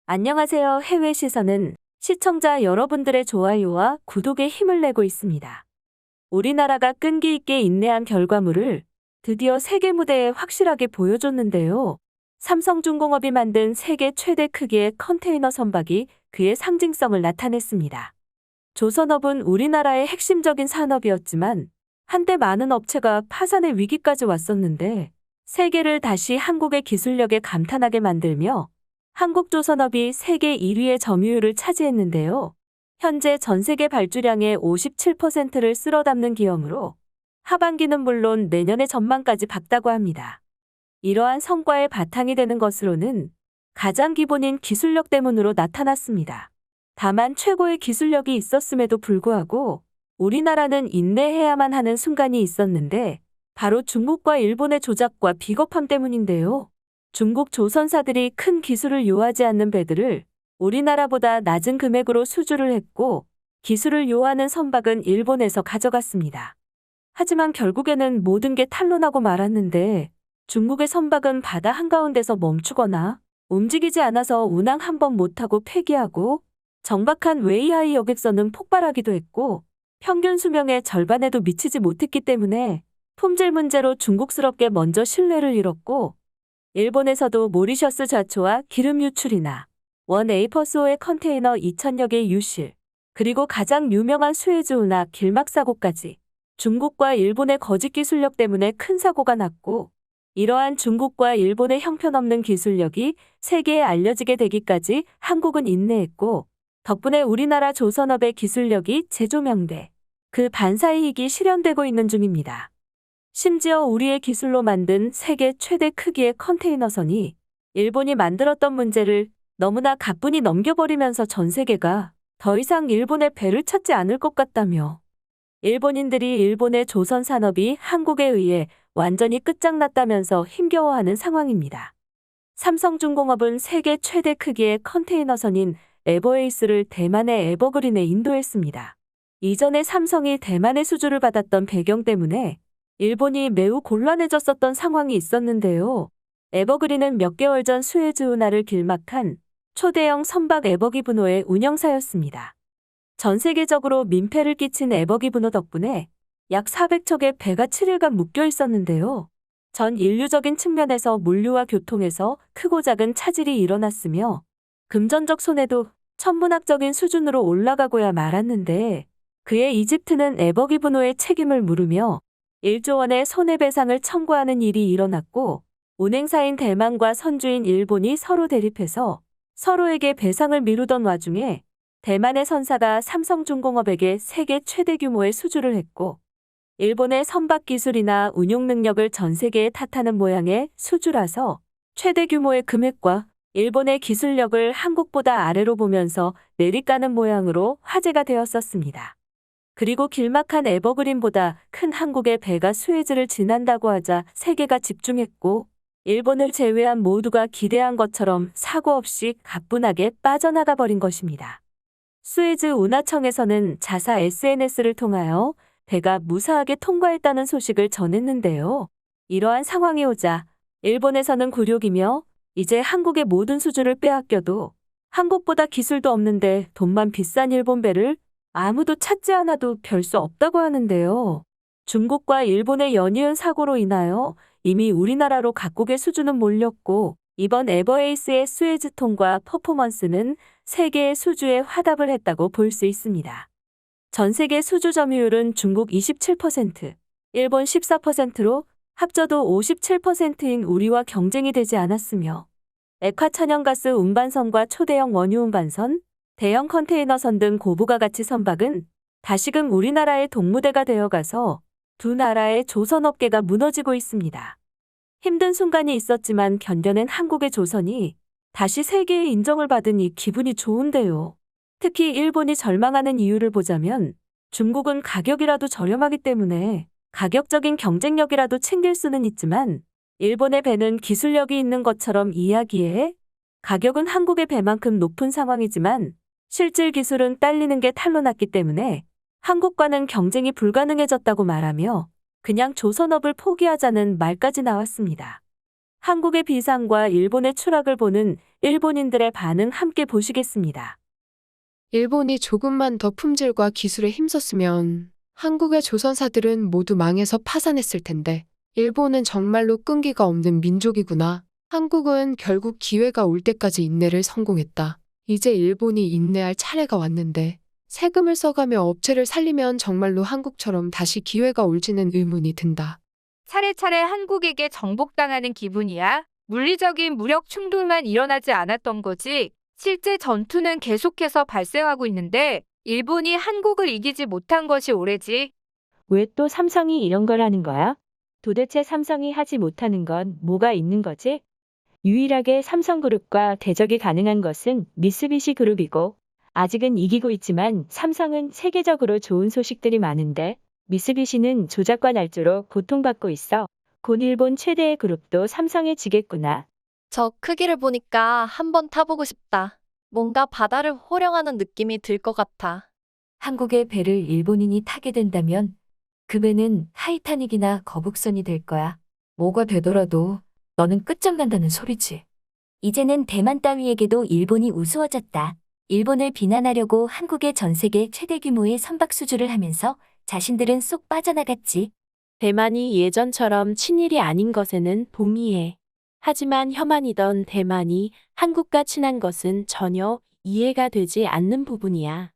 안녕하세요. 해외 시선은 시청자 여러분들의 좋아요와 구독에 힘을 내고 있습니다. 우리나라가 끈기 있게 인내한 결과물을 드디어 세계 무대에 확실하게 보여줬는데요. 삼성중공업이 만든 세계 최대 크기의 컨테이너 선박이 그의 상징성을 나타냈습니다. 조선업은 우리나라의 핵심적인 산업이었지만 한때 많은 업체가 파산의 위기까지 왔었는데 세계를 다시 한국의 기술력에 감탄하게 만들며 한국조선업이 세계 1위의 점유율을 차지했는데요. 현재 전 세계 발주량의 57%를 쓸어 담는 기업으로 하반기는 물론 내년의 전망까지 밝다고 합니다. 이러한 성과의 바탕이 되는 것으로는 가장 기본인 기술력 때문으로 나타났습니다. 다만 최고의 기술력이 있었음에도 불구하고 우리나라는 인내해야만 하는 순간이 있었는데 바로 중국과 일본의 조작과 비겁함 때문인데요. 중국 조선사들이 큰 기술을 요하지 않는 배들을 우리나라보다 낮은 금액으로 수주를 했고 기술을 요하는 선박은 일본에서 가져갔습니다. 하지만 결국에는 모든 게 탄로나고 말았는데 중국의 선박은 바다 한가운데서 멈추거나 움직이지 않아서 운항 한 번 못하고 폐기하고 정박한 웨이하이 여객선은 폭발하기도 했고 평균 수명의 절반에도 미치지 못했기 때문에 품질 문제로 중국스럽게 먼저 신뢰를 잃었고 일본에서도 모리셔스 좌초와 기름 유출이나 원 에이퍼스호의 컨테이너 2,000여 개의 유실, 그리고 가장 유명한 수에즈운하 길막 사고까지 중국과 일본의 거짓 기술력 때문에 큰 사고가 났고 이러한 중국과 일본의 형편없는 기술력이 세계에 알려지게 되기까지 한국은 인내했고 덕분에 우리나라 조선업의 기술력이 재조명돼 그 반사이익이 실현되고 있는 중입니다. 심지어 우리의 기술로 만든 세계 최대 크기의 컨테이너선이 일본이 만들었던 문제를 너무나 가뿐히 넘겨버리면서 전 세계가 더 이상 일본의 배를 찾지 않을 것 같다며 일본인들이 일본의 조선 산업이 한국에 의해 완전히 끝장났다면서 힘겨워하는 상황입니다. 삼성중공업은 세계 최대 크기의 컨테이너선인 에버에이스를 대만의 에버그린에 인도했습니다. 이전에 삼성이 대만의 수주를 받았던 배경 때문에 일본이 매우 곤란해졌었던 상황이 있었는데요. 에버그린은 몇 개월 전 수에즈운하를 길막한 초대형 선박 에버기브노의 운영사였습니다. 전 세계적으로 민폐를 끼친 에버기브노 덕분에 약 400척의 배가 7일간 묶여 있었는데요. 전 인류적인 측면에서 물류와 교통에서 크고 작은 차질이 일어났으며 금전적 손해도 천문학적인 수준으로 올라가고야 말았는데 그의 이집트는 에버기브노의 책임을 물으며 1조 원의 손해배상을 청구하는 일이 일어났고 운행사인 대만과 선주인 일본이 서로 대립해서 서로에게 배상을 미루던 와중에 대만의 선사가 삼성중공업에게 세계 최대 규모의 수주를 했고 일본의 선박 기술이나 운용 능력을 전 세계에 탓하는 모양의 수주라서 최대 규모의 금액과 일본의 기술력을 한국보다 아래로 보면서 내리까는 모양으로 화제가 되었었습니다. 그리고 길막한 에버그린보다 큰 한국의 배가 수에즈를 지난다고 하자 세계가 집중했고 일본을 제외한 모두가 기대한 것처럼 사고 없이 가뿐하게 빠져나가 버린 것입니다. 수에즈 운하청에서는 자사 SNS를 통하여 배가 무사하게 통과했다는 소식을 전했는데요. 이러한 상황이 오자 일본에서는 굴욕이며 이제 한국의 모든 수주를 빼앗겨도 한국보다 기술도 없는데 돈만 비싼 일본 배를 아무도 찾지 않아도 별 수 없다고 하는데요. 중국과 일본의 연이은 사고로 인하여 이미 우리나라로 각국의 수주는 몰렸고 이번 에버에이스의 수에즈통과 퍼포먼스는 세계의 수주에 화답을 했다고 볼 수 있습니다. 전 세계 수주 점유율은 중국 27%, 일본 14%로 합쳐도 57%인 우리와 경쟁이 되지 않았으며 액화 천연가스 운반선과 초대형 원유 운반선, 대형 컨테이너선 등 고부가 가치 선박은 다시금 우리나라의 동무대가 되어가서 두 나라의 조선업계가 무너지고 있습니다. 힘든 순간이 있었지만 견뎌낸 한국의 조선이 다시 세계의 인정을 받으니 기분이 좋은데요. 특히 일본이 절망하는 이유를 보자면 중국은 가격이라도 저렴하기 때문에 가격적인 경쟁력이라도 챙길 수는 있지만 일본의 배는 기술력이 있는 것처럼 이야기해 가격은 한국의 배만큼 높은 상황이지만 실질 기술은 딸리는 게 탄로났기 때문에 한국과는 경쟁이 불가능해졌다고 말하며 그냥 조선업을 포기하자는 말까지 나왔습니다. 한국의 비상과 일본의 추락을 보는 일본인들의 반응 함께 보시겠습니다. 일본이 조금만 더 품질과 기술에 힘썼으면 한국의 조선사들은 모두 망해서 파산했을 텐데 일본은 정말로 끈기가 없는 민족이구나. 한국은 결국 기회가 올 때까지 인내를 성공했다. 이제 일본이 인내할 차례가 왔는데 세금을 써가며 업체를 살리면 정말로 한국처럼 다시 기회가 올지는 의문이 든다. 차례차례 한국에게 정복당하는 기분이야. 물리적인 무력 충돌만 일어나지 않았던 거지. 실제 전투는 계속해서 발생하고 있는데 일본이 한국을 이기지 못한 것이 오래지. 왜 또 삼성이 이런 걸 하는 거야? 도대체 삼성이 하지 못하는 건 뭐가 있는 거지? 유일하게 삼성그룹과 대적이 가능한 것은 미쓰비시 그룹이고, 아직은 이기고 있지만 삼성은 세계적으로 좋은 소식들이 많은데 미쓰비시는 조작과 날조로 고통받고 있어. 곧 일본 최대의 그룹도 삼성에 지겠구나. 저 크기를 보니까 한번 타보고 싶다. 뭔가 바다를 호령하는 느낌이 들 것 같아. 한국의 배를 일본인이 타게 된다면 그 배는 타이타닉이나 거북선이 될 거야. 뭐가 되더라도 너는 끝장난다는 소리지. 이제는 대만 따위에게도 일본이 우스워졌다. 일본을 비난하려고 한국의 전 세계 최대 규모의 선박 수주를 하면서 자신들은 쏙 빠져나갔지. 대만이 예전처럼 친일이 아닌 것에는 동의해. 하지만 혐한이던 대만이 한국과 친한 것은 전혀 이해가 되지 않는 부분이야.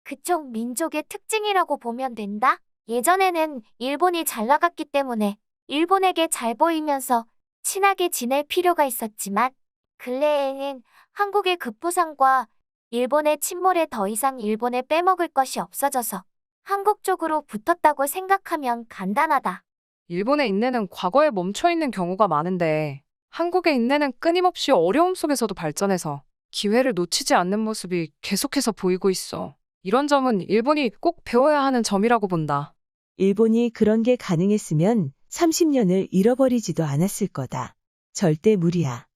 그쪽 민족의 특징이라고 보면 된다. 예전에는 일본이 잘 나갔기 때문에 일본에게 잘 보이면서 친하게 지낼 필요가 있었지만 근래에는 한국의 급부상과 일본의 침몰에 더 이상 일본에 빼먹을 것이 없어져서 한국 쪽으로 붙었다고 생각하면 간단하다. 일본의 인내는 과거에 멈춰있는 경우가 많은데 한국의 인내는 끊임없이 어려움 속에서도 발전해서 기회를 놓치지 않는 모습이 계속해서 보이고 있어. 이런 점은 일본이 꼭 배워야 하는 점이라고 본다. 일본이 그런 게 가능했으면 30년을 잃어버리지도 않았을 거다. 절대 무리야.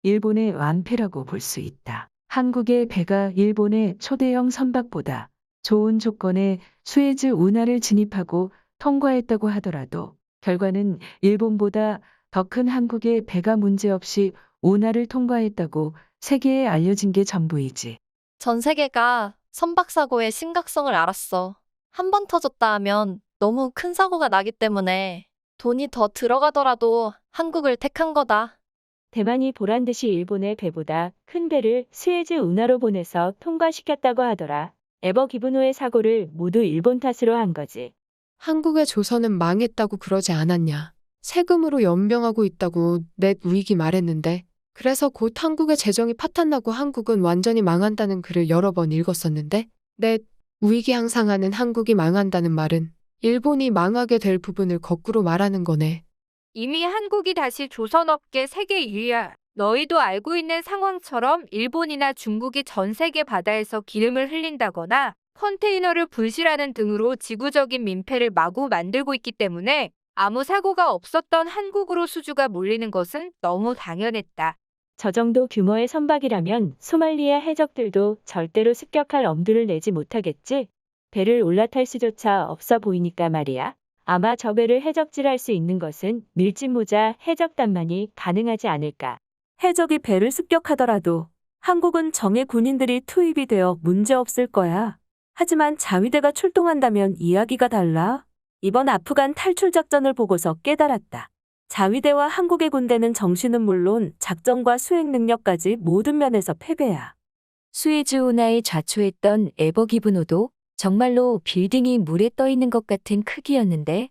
일본의 완패라고 볼 수 있다. 한국의 배가 일본의 초대형 선박보다 좋은 조건의 수에즈 운하를 진입하고 통과했다고 하더라도 결과는 일본보다 더 큰 한국의 배가 문제없이 운하를 통과했다고 세계에 알려진 게 전부이지. 전 세계가 선박 사고의 심각성을 알았어. 한 번 터졌다 하면 너무 큰 사고가 나기 때문에 돈이 더 들어가더라도 한국을 택한 거다. 대만이 보란 듯이 일본의 배보다 큰 배를 스에즈 운하로 보내서 통과시켰다고 하더라. 에버 기브노의 사고를 모두 일본 탓으로 한 거지. 한국의 조선은 망했다고 그러지 않았냐. 세금으로 연명하고 있다고 넷 우익이 말했는데 그래서 곧 한국의 재정이 파탄나고 한국은 완전히 망한다는 글을 여러 번 읽었었는데 넷 우익이 항상 하는 한국이 망한다는 말은 일본이 망하게 될 부분을 거꾸로 말하는 거네. 이미 한국이 다시 조선업계 세계 1위야. 너희도 알고 있는 상황처럼 일본이나 중국이 전 세계 바다에서 기름을 흘린다거나 컨테이너를 불실하는 등으로 지구적인 민폐를 마구 만들고 있기 때문에 아무 사고가 없었던 한국으로 수주가 몰리는 것은 너무 당연했다. 저 정도 규모의 선박이라면 소말리아 해적들도 절대로 습격할 엄두를 내지 못하겠지? 배를 올라탈 수조차 없어 보이니까 말이야. 아마 저 배를 해적질할 수 있는 것은 밀짚모자 해적단만이 가능하지 않을까. 해적이 배를 습격하더라도 한국은 정예 군인들이 투입이 되어 문제없을 거야. 하지만 자위대가 출동한다면 이야기가 달라. 이번 아프간 탈출 작전을 보고서 깨달았다. 자위대와 한국의 군대는 정신은 물론 작전과 수행 능력까지 모든 면에서 패배야. 수에즈 운하에 좌초했던 에버기브노도 정말로 빌딩이 물에 떠 있는 것 같은 크기였는데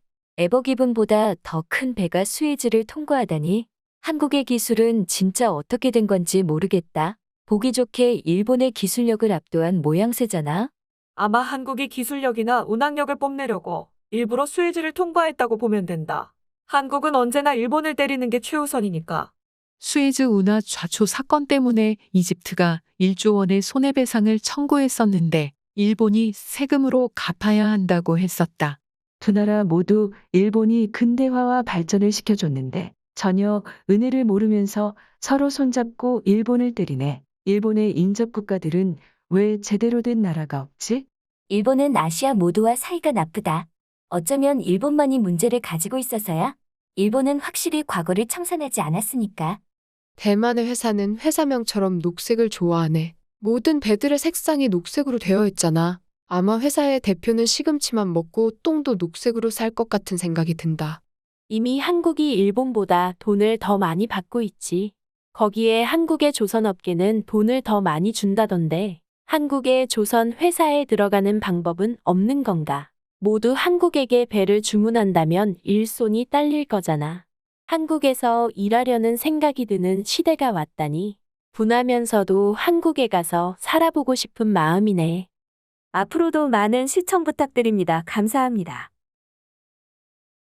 에버기븐보다 더 큰 배가 수에즈를 통과하다니 한국의 기술은 진짜 어떻게 된 건지 모르겠다. 보기 좋게 일본의 기술력을 압도한 모양새잖아. 아마 한국이 기술력이나 운항력을 뽐내려고 일부러 수에즈를 통과했다고 보면 된다. 한국은 언제나 일본을 때리는 게 최우선이니까. 수에즈 운하 좌초 사건 때문에 이집트가 1조 원의 손해배상을 청구했었는데 일본이 세금으로 갚아야 한다고 했었다. 두 나라 모두 일본이 근대화와 발전을 시켜줬는데 전혀 은혜를 모르면서 서로 손잡고 일본을 때리네. 일본의 인접 국가들은 왜 제대로 된 나라가 없지? 일본은 아시아 모두와 사이가 나쁘다. 어쩌면 일본만이 문제를 가지고 있어서야? 일본은 확실히 과거를 청산하지 않았으니까. 대만의 회사는 회사명처럼 녹색을 좋아하네. 모든 배들의 색상이 녹색으로 되어 있잖아. 아마 회사의 대표는 시금치만 먹고 똥도 녹색으로 쌀 것 같은 생각이 든다. 이미 한국이 일본보다 돈을 더 많이 받고 있지. 거기에 한국의 조선업계는 돈을 더 많이 준다던데 한국의 조선 회사에 들어가는 방법은 없는 건가? 모두 한국에게 배를 주문한다면 일손이 딸릴 거잖아. 한국에서 일하려는 생각이 드는 시대가 왔다니 분하면서도 한국에 가서 살아보고 싶은 마음이네. 앞으로도 많은 시청 부탁드립니다. 감사합니다.